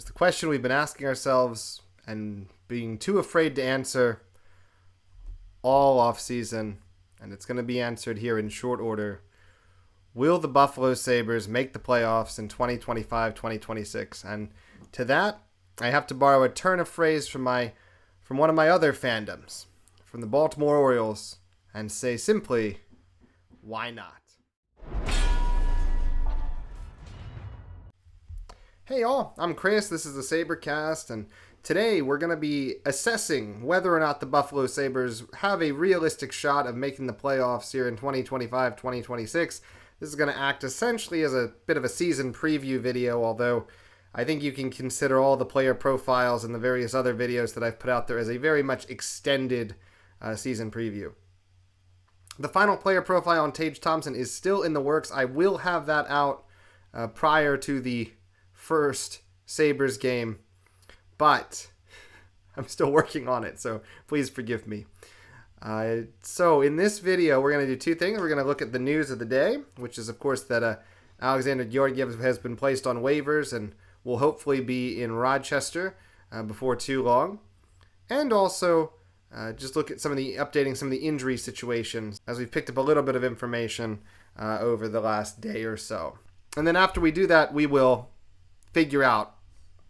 It's the question we've been asking ourselves and being too afraid to answer all off-season, and it's going to be answered here in short order. Will the Buffalo Sabres make the playoffs in 2025-2026? And to that, I have to borrow a turn of phrase from one of my other fandoms, from the Baltimore Orioles, and say simply, why not? Hey all, I'm Chris, this is the SaberCast, and today we're going to be assessing whether or not the Buffalo Sabres have a realistic shot of making the playoffs here in 2025-2026. This is going to act essentially as a bit of a season preview video, although I think you can consider all the player profiles and the various other videos that I've put out there as a very much extended season preview. The final player profile on Tage Thompson is still in the works. I will have that out prior to the first Sabres game, but I'm still working on it, so please forgive me. So in this video, we're going to do two things. We're going to look at the news of the day, which is, of course, that Alex Georgiev has been placed on waivers and will hopefully be in Rochester before too long. And also just look at updating some of the injury situations, as we've picked up a little bit of information over the last day or so. And then after we do that, we will figure out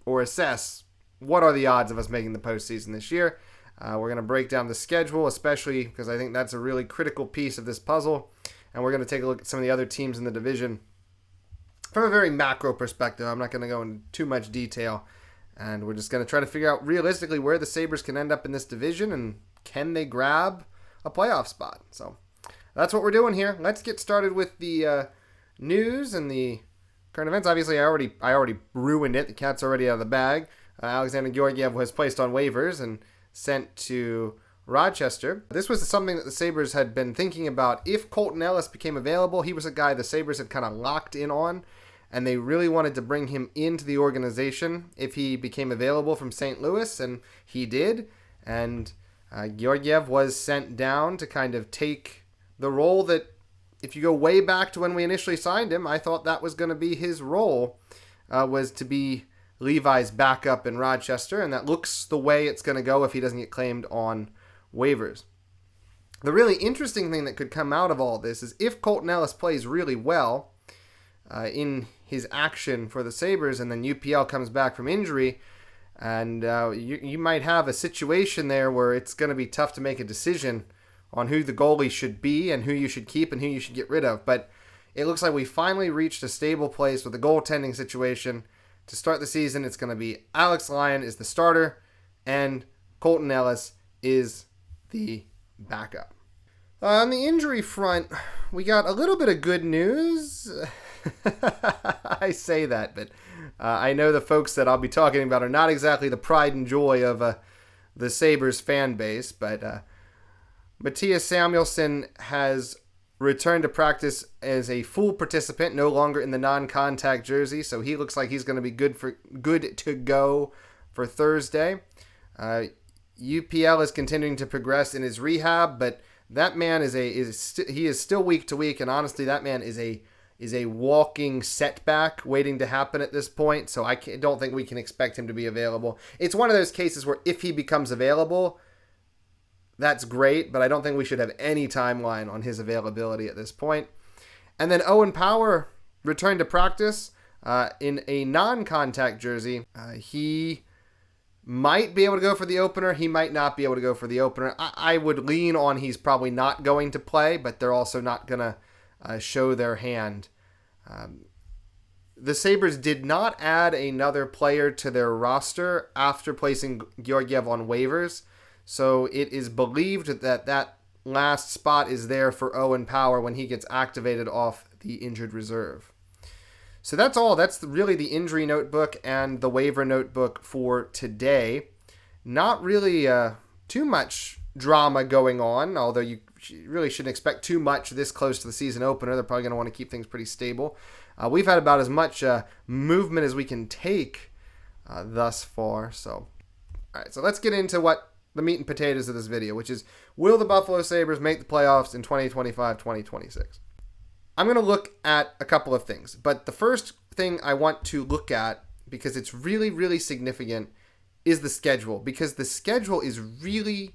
or assess what are the odds of us making the postseason this year. We're going to break down the schedule, especially because I think that's a really critical piece of this puzzle. And we're going to take a look at some of the other teams in the division from a very macro perspective. I'm not going to go into too much detail. And we're just going to try to figure out realistically where the Sabres can end up in this division and can they grab a playoff spot. So that's what we're doing here. Let's get started with the news and the current events. Obviously, I already ruined it. The cat's already out of the bag. Alexander Georgiev was placed on waivers and sent to Rochester. This was something that the Sabres had been thinking about. If Colton Ellis became available, he was a guy the Sabres had kind of locked in on, and they really wanted to bring him into the organization if he became available from St. Louis, and he did. And Georgiev was sent down to kind of take the role that, if you go way back to when we initially signed him, I thought that was going to be his role, was to be Levi's backup in Rochester, and that looks the way it's going to go if he doesn't get claimed on waivers. The really interesting thing that could come out of all this is if Colton Ellis plays really well in his action for the Sabres, and then UPL comes back from injury, and you might have a situation there where it's going to be tough to make a decision on who the goalie should be and who you should keep and who you should get rid of. But it looks like we finally reached a stable place with the goaltending situation. To start the season, it's going to be Alex Lyon is the starter and Colton Ellis is the backup. On the injury front, we got a little bit of good news. I say that, but I know the folks that I'll be talking about are not exactly the pride and joy of the Sabres fan base, but Mattias Samuelsson has returned to practice as a full participant, no longer in the non-contact jersey, so he looks like he's going to be good to go for Thursday. UPL is continuing to progress in his rehab, but that man he is still week to week, and honestly, that man is a walking setback waiting to happen at this point. So I don't think we can expect him to be available. It's one of those cases where if he becomes available, that's great, but I don't think we should have any timeline on his availability at this point. And then Owen Power returned to practice in a non-contact jersey. He might be able to go for the opener. He might not be able to go for the opener. I would lean on he's probably not going to play, but they're also not going to show their hand. The Sabres did not add another player to their roster after placing Georgiev on waivers. So it is believed that last spot is there for Owen Power when he gets activated off the injured reserve. So that's all. That's really the injury notebook and the waiver notebook for today. Not really too much drama going on, although you really shouldn't expect too much this close to the season opener. They're probably going to want to keep things pretty stable. We've had about as much movement as we can take thus far. So, all right, so let's get into what the meat and potatoes of this video, which is, will the Buffalo Sabres make the playoffs in 2025-2026? I'm going to look at a couple of things, but the first thing I want to look at because it's really, really significant, is the schedule. Because the schedule is really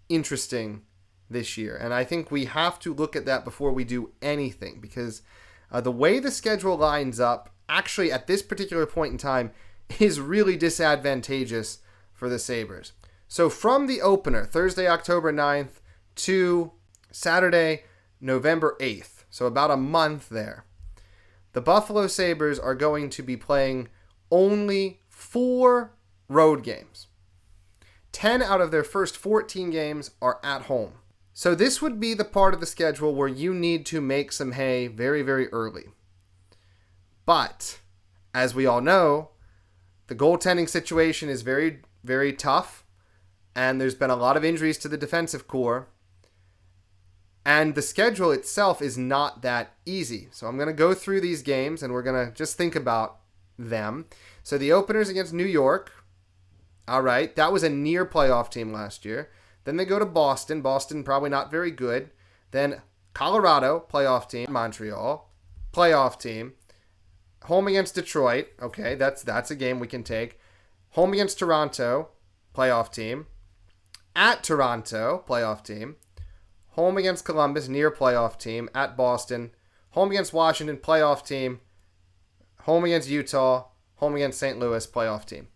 interesting this year. And I think we have to look at that before we do anything. Because the way the schedule lines up, actually at this particular point in time, is really disadvantageous for the Sabres. So from the opener, Thursday, October 9th, to Saturday, November 8th, so about a month there, the Buffalo Sabres are going to be playing only 4 road games. 10 out of their first 14 games are at home. So this would be the part of the schedule where you need to make some hay very, very early. But, as we all know, the goaltending situation is very, very tough, and there's been a lot of injuries to the defensive core, and the schedule itself is not that easy. So I'm going to go through these games, and we're going to just think about them. So the openers against New York, all right, that was a near playoff team last year. Then they go to Boston. Boston probably not very good. Then Colorado, playoff team. Montreal, playoff team. Home against Detroit. Okay, that's a game we can take. Home against Toronto, playoff team. At Toronto, playoff team. Home against Columbus, near playoff team. At Boston. Home against Washington, playoff team. Home against Utah. Home against St. Louis, playoff team.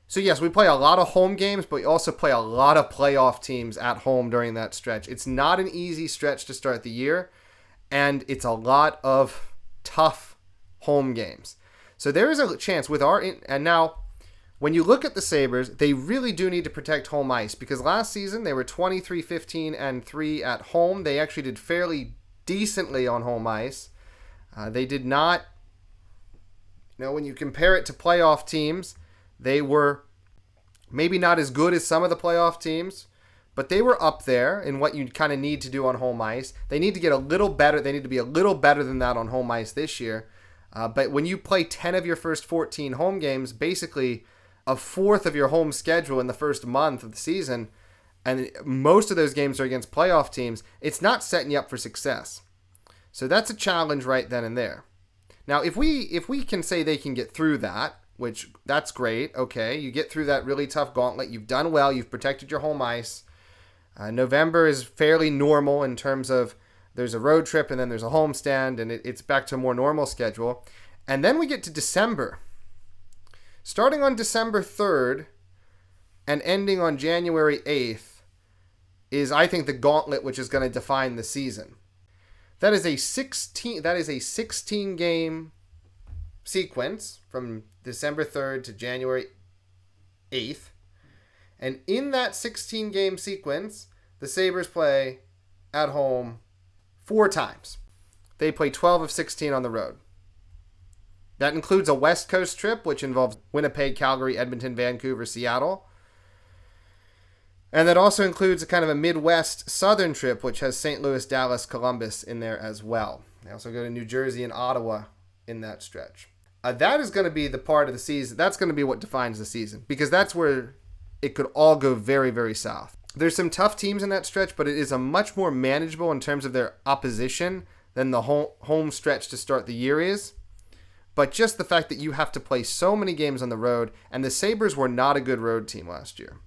So yes, we play a lot of home games, but we also play a lot of playoff teams at home during that stretch. It's not an easy stretch to start the year, and it's a lot of tough home games. So there is a chance with and now, when you look at the Sabres, they really do need to protect home ice, because last season they were 23-15-3 at home. They actually did fairly decently on home ice. They did not, when you compare it to playoff teams, they were maybe not as good as some of the playoff teams, but they were up there in what you kind of need to do on home ice. They need to get a little better. They need to be a little better than that on home ice this year. But when you play 10 of your first 14 home games, basically a fourth of your home schedule in the first month of the season, and most of those games are against playoff teams, it's not setting you up for success. So that's a challenge right then and there. Now, if we can say they can get through that, which that's great. Okay, you get through that really tough gauntlet. You've done well. You've protected your home ice. November is fairly normal in terms of there's a road trip and then there's a homestand, and it's back to a more normal schedule. And then we get to December. Starting on December 3rd and ending on January 8th is, I think, the gauntlet which is going to define the season. That is a 16 game sequence from December 3rd to January 8th. And in that 16 game sequence, the Sabres play at home 4 times. They play 12 of 16 on the road. That includes a West Coast trip, which involves Winnipeg, Calgary, Edmonton, Vancouver, Seattle. And that also includes a kind of a Midwest Southern trip, which has St. Louis, Dallas, Columbus in there as well. They also go to New Jersey and Ottawa in that stretch. That is going to be the part of the season. That's going to be what defines the season, because that's where it could all go very, very south. There's some tough teams in that stretch, but it is a much more manageable in terms of their opposition than the home stretch to start the year is. But just the fact that you have to play so many games on the road, and the Sabres were not a good road team last year.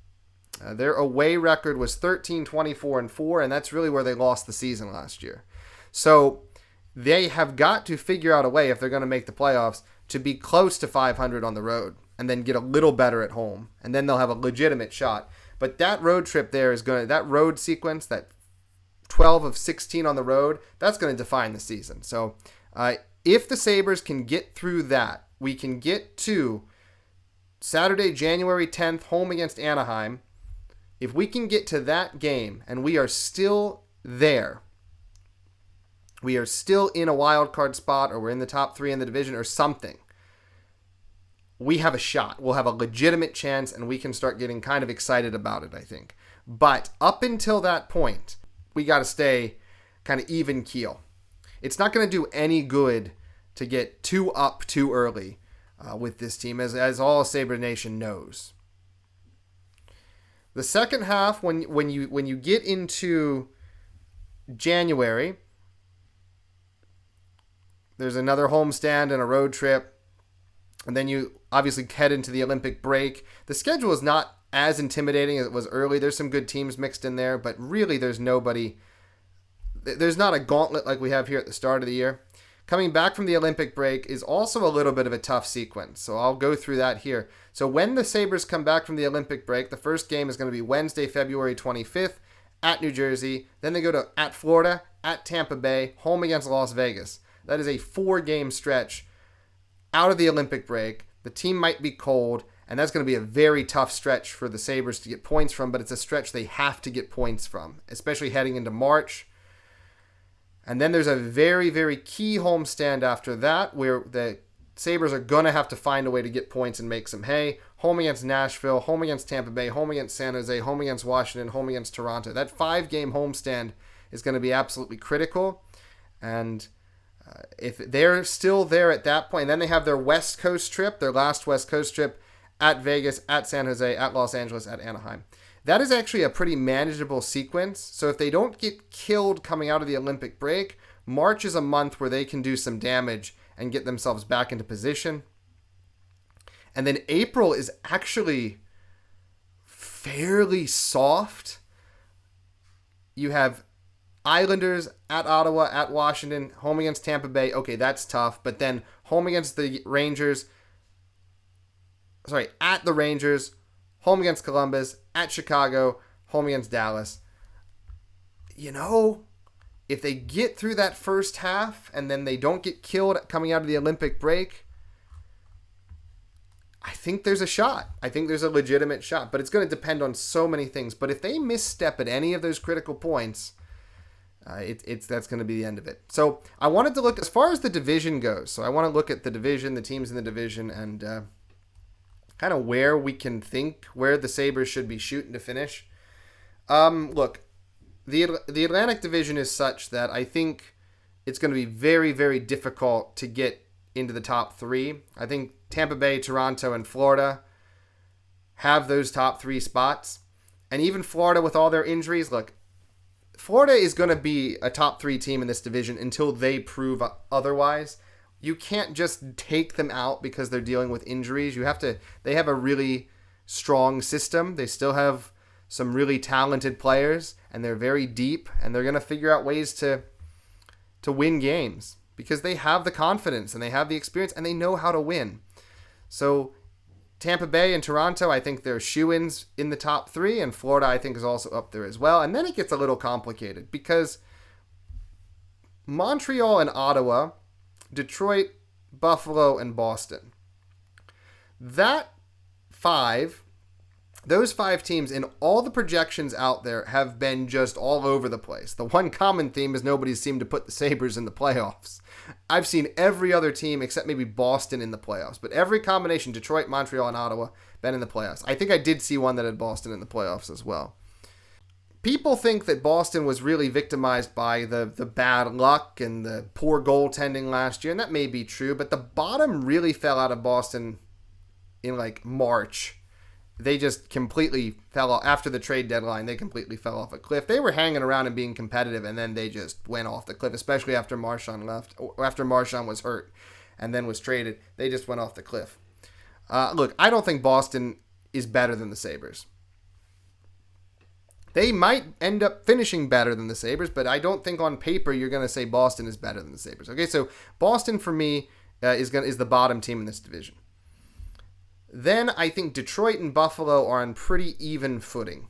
Their away record was 13-24-4, and that's really where they lost the season last year. So they have got to figure out a way, if they're going to make the playoffs, to be close to 500 on the road and then get a little better at home. And then they'll have a legitimate shot. But that road trip there that road sequence, that 12 of 16 on the road, that's going to define the season. So if the Sabres can get through that, we can get to Saturday, January 10th, home against Anaheim. If we can get to that game and we are still there, we are still in a wild card spot, or we're in the top 3 in the division or something, we have a shot. We'll have a legitimate chance, and we can start getting kind of excited about it, I think. But up until that point, we got to stay kind of even keel. It's not going to do any good to get too up too early with this team, as all Sabre Nation knows. The second half, when you get into January, there's another homestand and a road trip, and then you obviously head into the Olympic break. The schedule is not as intimidating as it was early. There's some good teams mixed in there, but really there's not a gauntlet like we have here at the start of the year. Coming back from the Olympic break is also a little bit of a tough sequence, so I'll go through that here. So when the Sabres come back from the Olympic break, the first game is going to be Wednesday, February 25th at New Jersey. Then they go to at Florida, at Tampa Bay, home against Las Vegas. That is a 4-game stretch out of the Olympic break. The team might be cold, and that's going to be a very tough stretch for the Sabres to get points from, but it's a stretch they have to get points from, especially heading into March. And then there's a very, very key homestand after that where the Sabres are going to have to find a way to get points and make some hay. Home against Nashville, home against Tampa Bay, home against San Jose, home against Washington, home against Toronto. That 5-game homestand is going to be absolutely critical. And if they're still there at that point, and then they have their West Coast trip, their last West Coast trip at Vegas, at San Jose, at Los Angeles, at Anaheim. That is actually a pretty manageable sequence. So if they don't get killed coming out of the Olympic break, March is a month where they can do some damage and get themselves back into position. And then April is actually fairly soft. You have Islanders at Ottawa, at Washington, home against Tampa Bay. Okay, that's tough. But then home against the Rangers. At the Rangers, home against Columbus, at Chicago, home against Dallas. If they get through that first half and then they don't get killed coming out of the Olympic break, I think there's a shot. I think there's a legitimate shot, but it's going to depend on so many things. But if they misstep at any of those critical points, that's going to be the end of it. So I wanted to look as far as the division goes. So I want to look at the division, the teams in the division, and kind of where we can think where the Sabres should be shooting to finish. Look, the Atlantic Division is such that I think it's going to be very, very difficult to get into the top 3. I think Tampa Bay, Toronto, and Florida have those top 3 spots. And even Florida with all their injuries, look, Florida is going to be a top 3 team in this division until they prove otherwise. You can't just take them out because they're dealing with injuries. They have a really strong system. They still have some really talented players, and they're very deep, and they're going to figure out ways to win games because they have the confidence and they have the experience and they know how to win. So Tampa Bay and Toronto, I think they're shoo-ins in the top 3, and Florida, I think, is also up there as well. And then it gets a little complicated because Montreal and Ottawa, Detroit, Buffalo, and Boston. Those 5 teams in all the projections out there have been just all over the place. The one common theme is nobody's seemed to put the Sabres in the playoffs. I've seen every other team except maybe Boston in the playoffs, but every combination, Detroit, Montreal, and Ottawa, been in the playoffs. I think I did see one that had Boston in the playoffs as well. People think that Boston was really victimized by the bad luck and the poor goaltending last year, and that may be true, but the bottom really fell out of Boston in March. They just completely fell off. After the trade deadline, they completely fell off a cliff. They were hanging around and being competitive, and then they just went off the cliff, especially after Marchand left, or after Marchand was hurt and then was traded. They just went off the cliff. Look, I don't think Boston is better than the Sabres. They might end up finishing better than the Sabres, but I don't think on paper you're going to say Boston is better than the Sabres. Okay, so Boston for me is the bottom team in this division. Then I think Detroit and Buffalo are on pretty even footing.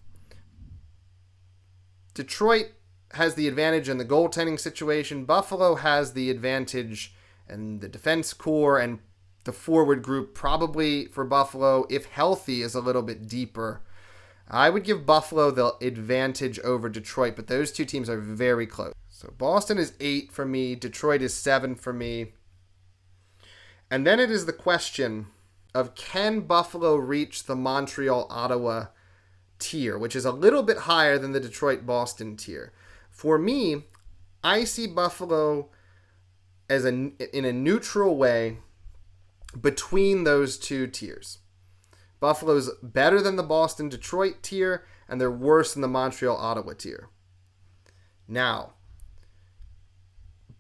Detroit has the advantage in the goaltending situation. Buffalo has the advantage in the defense core, and the forward group probably for Buffalo, if healthy, is a little bit deeper. I would give Buffalo the advantage over Detroit, but those two teams are very close. So Boston is 8 for me. Detroit is 7 for me. And then it is the question of, can Buffalo reach the Montreal-Ottawa tier, which is a little bit higher than the Detroit-Boston tier. For me, I see Buffalo as in a neutral way between those two tiers. Buffalo's better than the Boston-Detroit tier, and they're worse than the Montreal-Ottawa tier. Now,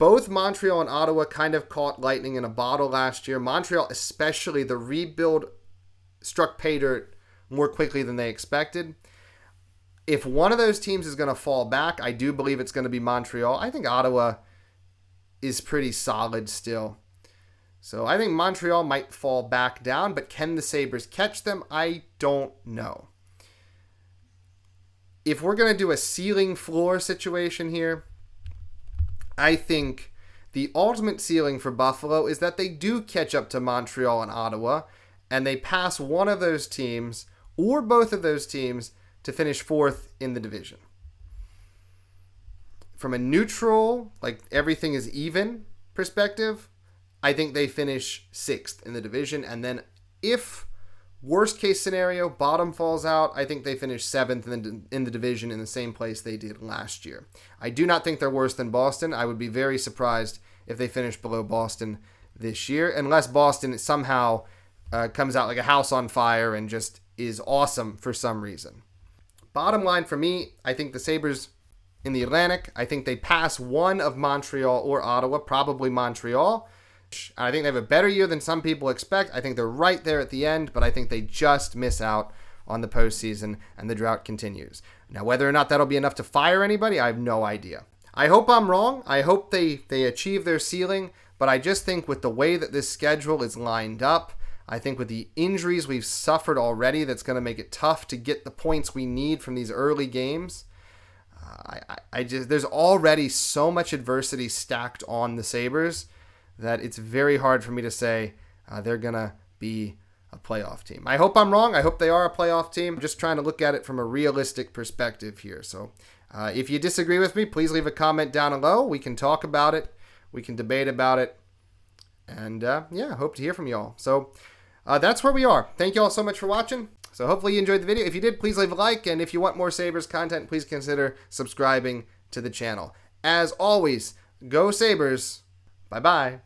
Both Montreal and Ottawa kind of caught lightning in a bottle last year. Montreal, especially, the rebuild struck pay dirt more quickly than they expected. If one of those teams is going to fall back, I do believe it's going to be Montreal. I think Ottawa is pretty solid still. So I think Montreal might fall back down, but can the Sabres catch them? I don't know. If we're going to do a ceiling floor situation here, I think the ultimate ceiling for Buffalo is that they do catch up to Montreal and Ottawa, and they pass one of those teams or both of those teams to finish fourth in the division. From a neutral, like everything is even perspective, I think they finish sixth in the division. And then if worst case scenario, bottom falls out, I think they finish seventh in the division in the same place they did last year. I do not think they're worse than Boston. I would be very surprised if they finish below Boston this year, unless Boston somehow comes out like a house on fire and just is awesome for some reason. Bottom line for me, I think the Sabres in the Atlantic, I think they pass one of Montreal or Ottawa, probably Montreal. I think they have a better year than some people expect. I think they're right there at the end, but I think they just miss out on the postseason and the drought continues. Now, whether or not that'll be enough to fire anybody, I have no idea. I hope I'm wrong. I hope they achieve their ceiling, but I just think with the way that this schedule is lined up, I think with the injuries we've suffered already, that's going to make it tough to get the points we need from these early games. There's already so much adversity stacked on the Sabres that it's very hard for me to say they're going to be a playoff team. I hope I'm wrong. I hope they are a playoff team. I'm just trying to look at it from a realistic perspective here. So if you disagree with me, please leave a comment down below. We can talk about it. We can debate about it. And yeah, hope to hear from y'all. So that's where we are. Thank you all so much for watching. So hopefully you enjoyed the video. If you did, please leave a like. And if you want more Sabres content, please consider subscribing to the channel. As always, go Sabres. Bye-bye.